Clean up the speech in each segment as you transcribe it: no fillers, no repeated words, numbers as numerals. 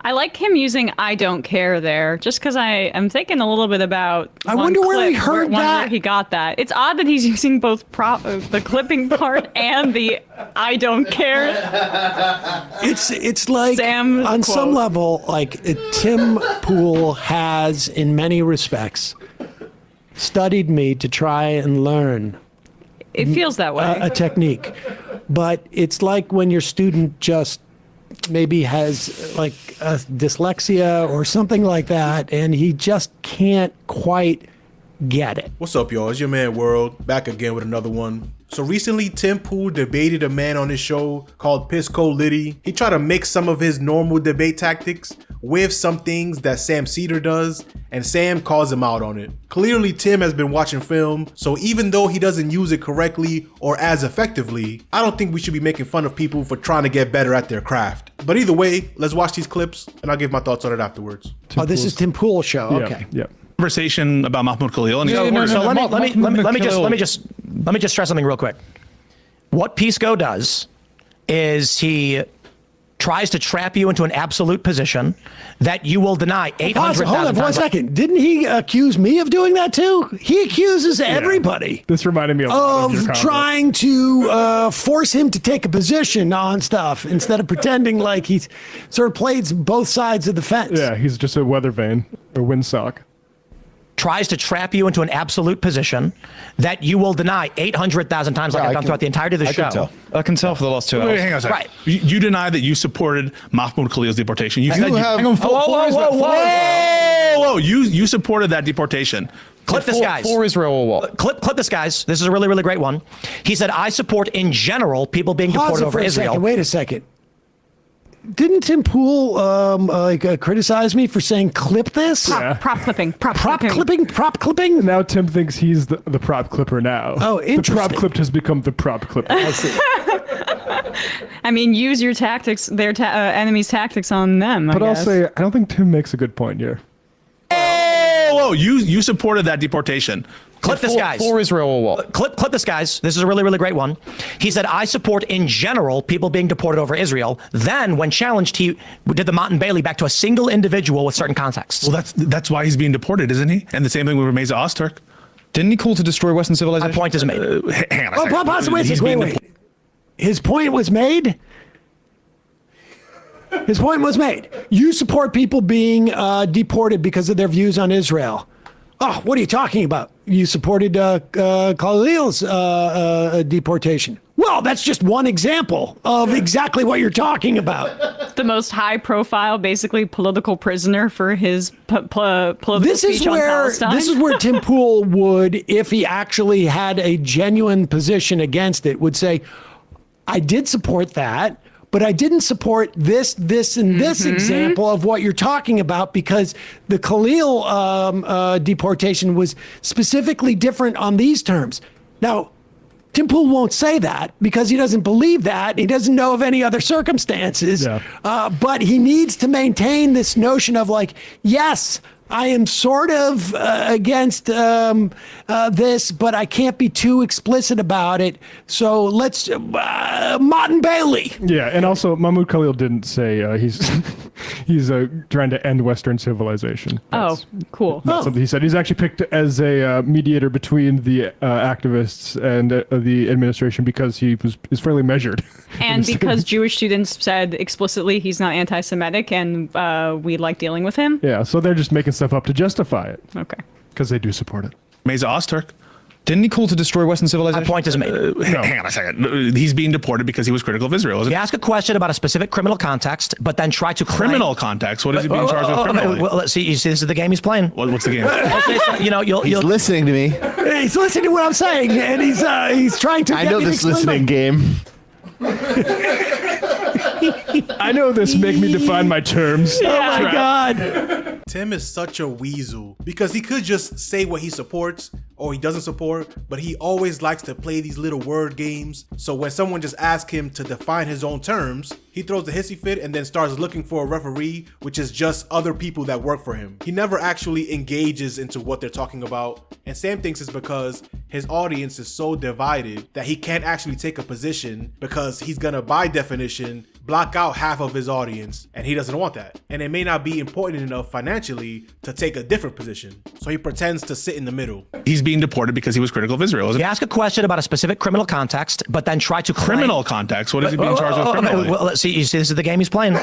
I like him using "I don't care" there, just because I am thinking a little bit about. I wonder where he heard that. Where he got that. It's odd that he's using both the clipping part and the "I don't care." It's like Sam on quote. some level, like Tim Pool has, in many respects, studied me to try and learn It feels that way. a technique, but it's like when your student just maybe has like a dyslexia or something like that, and he just can't quite get it. What's up, y'all? It's your man World, back again with another one. So recently, Tim Pool debated a man on his show called Pisco Liddy. He tried to mix some of his normal debate tactics with some things that Sam Seder does, and Sam calls him out on it. Clearly, Tim has been watching film, so even though he doesn't use it correctly or as effectively, I don't think we should be making fun of people for trying to get better at their craft. But either way, let's watch these clips, and I'll give my thoughts on it afterwards. This is Tim Pool's show. Okay. Yeah. Conversation about Mahmoud Khalil. And Let me just stress something real quick. What Pisco does is he tries to trap you into an absolute position that you will deny 800,000 Hold on times. 1 second. Didn't he accuse me of doing that too? He accuses everybody This reminded me of your comment. trying to force him to take a position on stuff instead of pretending like he's sort of plays both sides of the fence. Yeah, he's just a weather vane or windsock. Tries to trap you into an absolute position that you will deny 800,000 times like I've done throughout the entirety of the show. I can tell for the last 2 hours. Wait, hang on a second. Right. You deny that you supported Mahmoud Khalil's deportation. You said Hang on, whoa. You supported that deportation. Clip this, guys. For Israel or what? Clip this, guys. This is a really, really great one. He said, I support in general people being Pause deported it over for a Israel. second. Wait a second. Didn't Tim Pool criticize me for saying clip this? Prop clipping. Prop clipping? Now Tim thinks he's the prop clipper now. Oh, The prop interesting. clipped has become the prop clipper. I see. I mean, use your tactics, their enemies' tactics on them. But I I'll guess. say, I don't think Tim makes a good point here. Whoa, you supported that deportation. Clip this, guys. For Israel or what? Clip this, guys. This is a really, really great one. He said, I support in general people being deported over Israel. Then, when challenged, he did the Mott and Bailey back to a single individual with certain contexts. Well, that's why he's being deported, isn't he? And the same thing with Meza Ozturk. Didn't he call to destroy Western civilization? My point is made. Hang on a second. Pause, wait. He's being deported. His point was made? His point was made. You support people being deported because of their views on Israel. Oh, what are you talking about? You supported Khalil's deportation. Well, that's just one example of exactly what you're talking about. The most high-profile, basically political prisoner for his political speech on Palestine. This is where Tim Pool would, if he actually had a genuine position against it, would say, I did support that, but I didn't support this, and this example of what you're talking about because the Khalil deportation was specifically different on these terms. Now, Tim Pool won't say that because he doesn't believe that. He doesn't know of any other circumstances. Yeah. But he needs to maintain this notion of like, yes, I am sort of against this, but I can't be too explicit about it. So let's Mott and Bailey. Yeah, and also Mahmoud Khalil didn't say he's trying to end Western civilization. Oh, cool. That's something he said. He's actually picked as a mediator between the activists and the administration because he is fairly measured. And because Jewish students said explicitly he's not anti-Semitic and we like dealing with him. Yeah, so they're just making stuff up to justify it Okay. because they do support it. Meza Ozturk. Didn't he call to destroy Western civilization? My point is made. Hang on a second. He's being deported because he was critical of Israel. You ask a question about a specific criminal context, but then try to Criminal context? What is he being charged with criminally? Well, let's see. You see, this is the game he's playing. What's the game? He's listening to me. He's listening to what I'm saying, and he's trying to. I know this listening game. I know this. Make me define my terms. Oh my God. Tim is such a weasel because he could just say what he supports or he doesn't support, but he always likes to play these little word games. So when someone just asks him to define his own terms, he throws a hissy fit and then starts looking for a referee, which is just other people that work for him. He never actually engages into what they're talking about. And Sam thinks it's because his audience is so divided that he can't actually take a position because he's gonna, by definition, block out half of his audience, and he doesn't want that. And it may not be important enough financially to take a different position. So he pretends to sit in the middle. He's being deported because he was critical of Israel. You ask a question about a specific criminal context, but then try to Criminal context? What is he being charged with criminally? Well, let's see. You see, this is the game he's playing.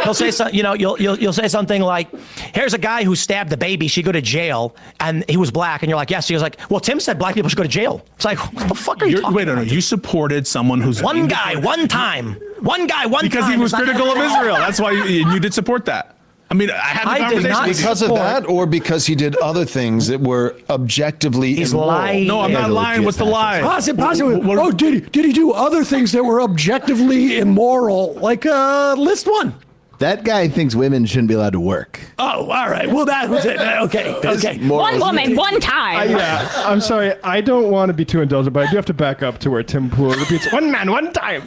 He'll say, you'll say something like, "Here's a guy who stabbed the baby. She go to jail, and he was black." And you're like, "Yes." He was like, "Well, Tim said black people should go to jail." It's like, what the fuck are you talking Wait, no. about? You supported someone who's One guy, one time. One guy, one because time. he was It's not- critical of Israel. That's why you did support that. I mean, I had the I did conversation. not Because of that, or because he did other things that were objectively He's immoral? lying. No, I'm not lying. What's the lie? Positive. What- Oh, did he do other things that were objectively immoral? Like list one. That guy thinks women shouldn't be allowed to work. Oh, all right. Well, that was it. Okay. One woman, one time. Yeah, I'm sorry. I don't want to be too indulgent, but I do have to back up to where Tim Pool repeats, "One man, one time."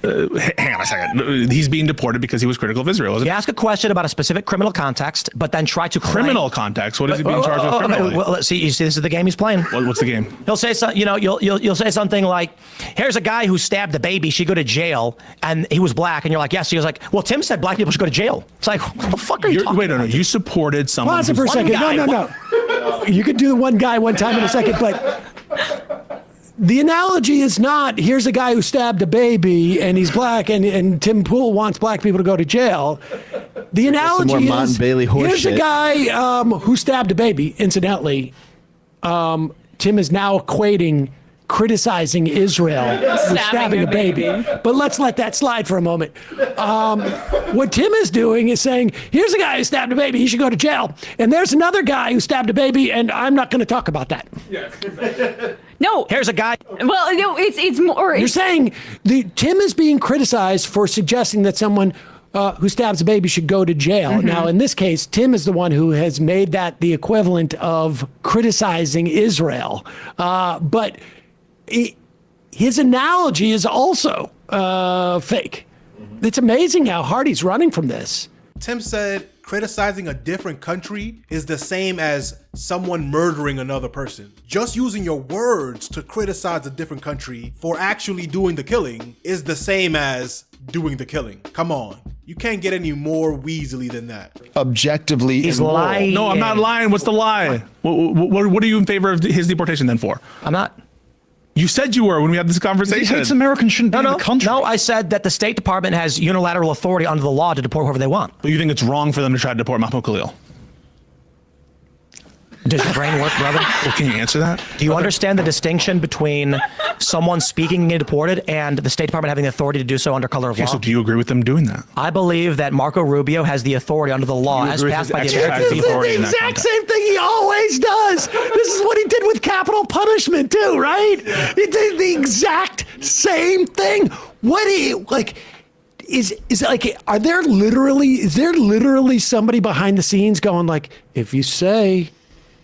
Hang on a second. He's being deported because he was critical of Israel. You ask a question about a specific criminal context, but then try to Criminal context? What is he being charged with criminally? Well, let's see. You see, this is the game he's playing. What's the game? He'll say you'll say something like, "Here's a guy who stabbed the baby. She go to jail, and he was black." And you're like, "Yes." He was like, "Well, Tim said black people should go to jail." It's like, what the fuck are you talking Wait, no. about? You supported someone. Pause it for a who's- second. guy, No. You could do the one guy one time in a second, but the analogy is not here's a guy who stabbed a baby and he's black and Tim Pool wants black people to go to jail. The analogy more Mont is Bailey horse here's a shit. guy who stabbed a baby. Incidentally, Tim is now equating criticizing Israel with stabbing a baby. But let's let that slide for a moment. What Tim is doing is saying, here's a guy who stabbed a baby, he should go to jail. And there's another guy who stabbed a baby, and I'm not going to talk about that. No. Here's a guy. Well, no, it's more. You're saying Tim is being criticized for suggesting that someone who stabs a baby should go to jail. Now, in this case, Tim is the one who has made that the equivalent of criticizing Israel. But his analogy is also fake. It's amazing how hard he's running from this. Tim said criticizing a different country is the same as someone murdering another person. Just using your words to criticize a different country for actually doing the killing is the same as doing the killing. Come on. You can't get any more weaselly than that. Objectively He's immoral. lying. No, I'm not lying. What's the lie? What are you in favor of his deportation then for? I'm not. You said you were when we had this He conversation. hates Americans shouldn't be in the country. No, I said that the State Department has unilateral authority under the law to deport whoever they want. But you think it's wrong for them to try to deport Mahmoud Khalil? Does your brain work, brother? Well, can you answer that? Do you understand the distinction between someone speaking and getting deported and the State Department having the authority to do so under color of Okay, law? so do you agree with them doing that? I believe that Marco Rubio has the authority under the law as agree with passed his by the exercise American of This people. is authority the in that exact context. same thing he always does. This is what he did with capital punishment too, right? He did the exact same thing. What do you like? Is like? Is there literally somebody behind the scenes going like, if you say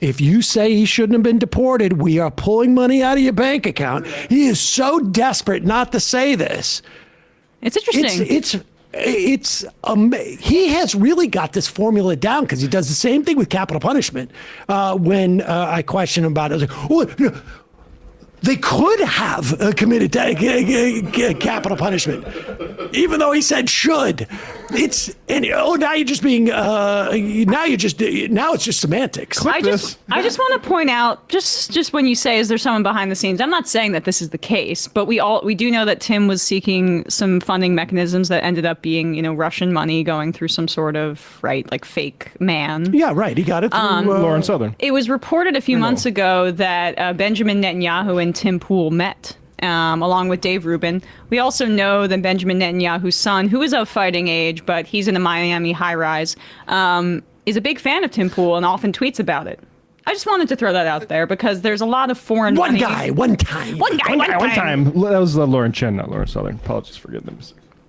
he shouldn't have been deported, we are pulling money out of your bank account. He is so desperate not to say this. It's interesting. He has really got this formula down because he does the same thing with capital punishment. When I question him about it, I was like, "Oh, no, they could have committed capital punishment, even though he said should." Now you're just being now it's just semantics. I just want to point out, just when you say, is there someone behind the scenes? I'm not saying that this is the case, but we do know that Tim was seeking some funding mechanisms that ended up being, Russian money going through some sort of fake man. Yeah, right. He got it through Lauren Southern. It was reported a few months ago that Benjamin Netanyahu and Tim Pool met. Along with Dave Rubin. We also know that Benjamin Netanyahu's son, who is of fighting age, but he's in a Miami high-rise, is a big fan of Tim Pool and often tweets about it. I just wanted to throw that out there because there's a lot of foreign one money. guy, one time. One guy, One time. That was Lauren Chen, not Lauren Southern. Apologies for getting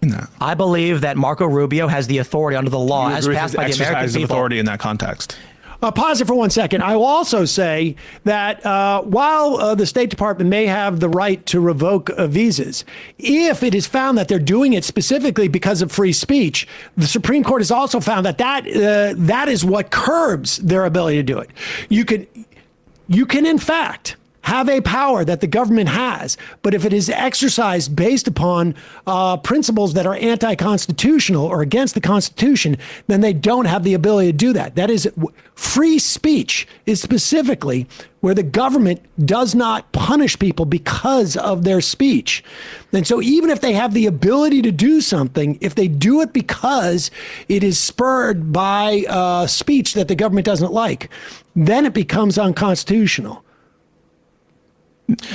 them. I believe that Marco Rubio has the authority under the law as passed by the American exercise of people. authority in that context. Pause it for 1 second. I will also say that while the State Department may have the right to revoke visas, if it is found that they're doing it specifically because of free speech, the Supreme Court has also found that that is what curbs their ability to do it. You can in fact have a power that the government has, but if it is exercised based upon principles that are anti-constitutional or against the Constitution, then they don't have the ability to do that. That is, free speech is specifically where the government does not punish people because of their speech. And so even if they have the ability to do something, if they do it because it is spurred by speech that the government doesn't like, then it becomes unconstitutional.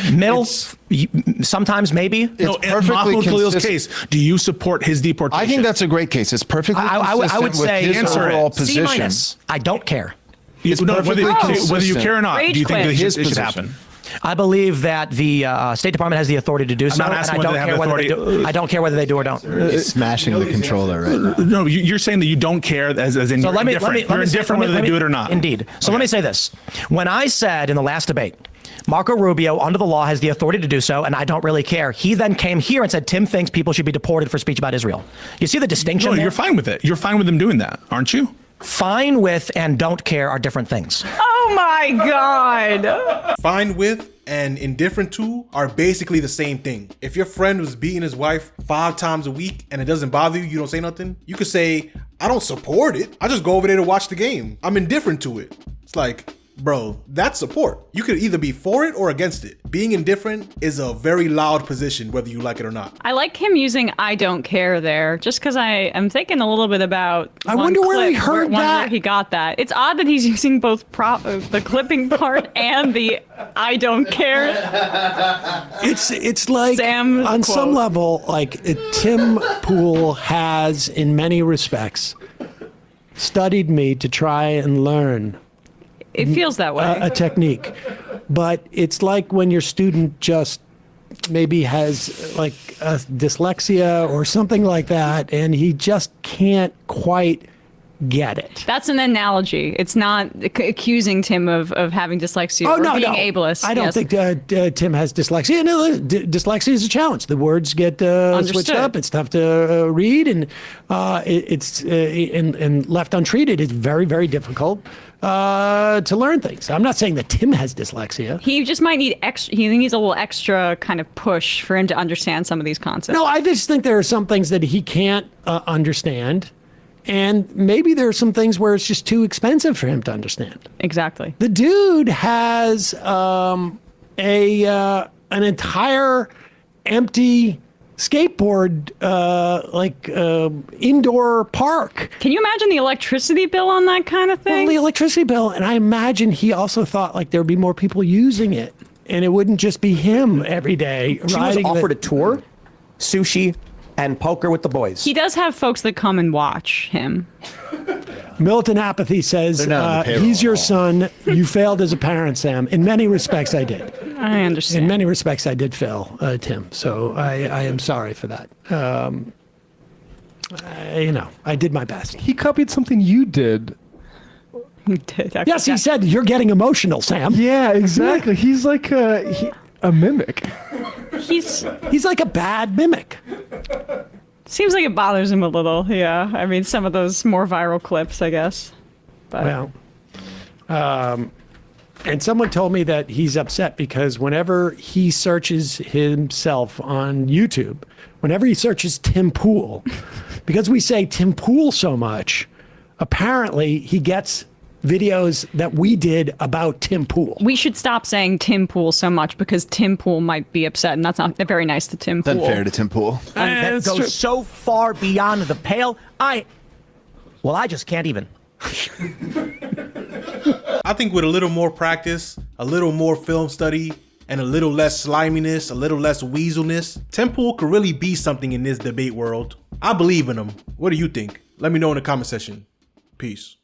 Middle, sometimes maybe. No, in Mahmoud Khalil's case, do you support his deportation? I think that's a great case. It's perfectly I consistent would say with his answer it. overall C position. minus. I don't care. It's No, perfectly whether you consistent. care or not, Rage do you think that quit. His it should position. happen? I believe that the State Department has the authority to do so, not and asking I don't whether they have care whether they authority. do. I don't care whether they do or don't. He's smashing the controller right now. No, you're saying that you don't care as in So you're indifferent. You're indifferent whether they do it or not. Indeed. So let me say this. When I said in the last debate, Marco Rubio, under the law, has the authority to do so, and I don't really care. He then came here and said, Tim thinks people should be deported for speech about Israel. You see the distinction No, there? you're fine with it. You're fine with them doing that, aren't you? Fine with and don't care are different things. Oh my God. Fine with and indifferent to are basically the same thing. If your friend was beating his wife 5 times a week and it doesn't bother you, you don't say nothing. You could say, I don't support it. I just go over there to watch the game. I'm indifferent to it. It's like, bro, that's support. You could either be for it or against it. Being indifferent is a very loud position, whether you like it or not. I like him using "I don't care" there, just because I am thinking a little bit about. I one wonder where clip, he heard wonder that. Where he got that. It's odd that he's using both the clipping part and the "I don't care." It's like Sam's on quote. some level, like Tim Pool has, in many respects, studied me to try and learn It feels that way. a technique. But it's like when your student just maybe has like a dyslexia or something like that, and he just can't quite get it. That's an analogy. It's not accusing Tim of having dyslexia or being ableist. I don't Yes. think Tim has dyslexia. No, dyslexia is a challenge. The words get switched Understood. up. It's tough to read, and and left untreated, it's very, very difficult to learn things. I'm not saying that Tim has dyslexia. He just might need extra. He needs a little extra kind of push for him to understand some of these concepts. No, I just think there are some things that he can't understand. And maybe there are some things where it's just too expensive for him to understand. Exactly. The dude has an entire empty skateboard, indoor park. Can you imagine the electricity bill on that kind of thing? Well, the electricity bill, and I imagine he also thought like there would be more people using it, and it wouldn't just be him every day. She was offered a tour, sushi, and poker with the boys. He does have folks that come and watch him. Militant apathy says, They're not on the payroll he's your at all. son. You failed as a parent, Sam. In many respects, I did. I In understand. many respects, I did fail, Tim. So I am sorry for that. I did my best. He copied something you did. He did, actually. Yes, he said, you're getting emotional, Sam. Yeah, exactly. He's like a mimic. He's He's like a bad mimic. seems like it bothers him a little. Yeah, I mean, some of those more viral clips, I guess. But Well, and someone told me that he's upset because whenever he searches himself on YouTube, whenever he searches Tim Pool, because we say Tim Pool so much, apparently he gets videos that we did about Tim Pool. we should stop saying Tim Pool so much because Tim Pool might be upset, and that's not very nice to Tim That's Pool. unfair to Tim Pool. And that it's goes true. so far beyond the pale. I just can't even. I think with a little more practice, a little more film study, and a little less sliminess, a little less weaselness, Tim Pool could really be something in this debate world. I believe in him. What do you think? Let me know in the comment section. Peace.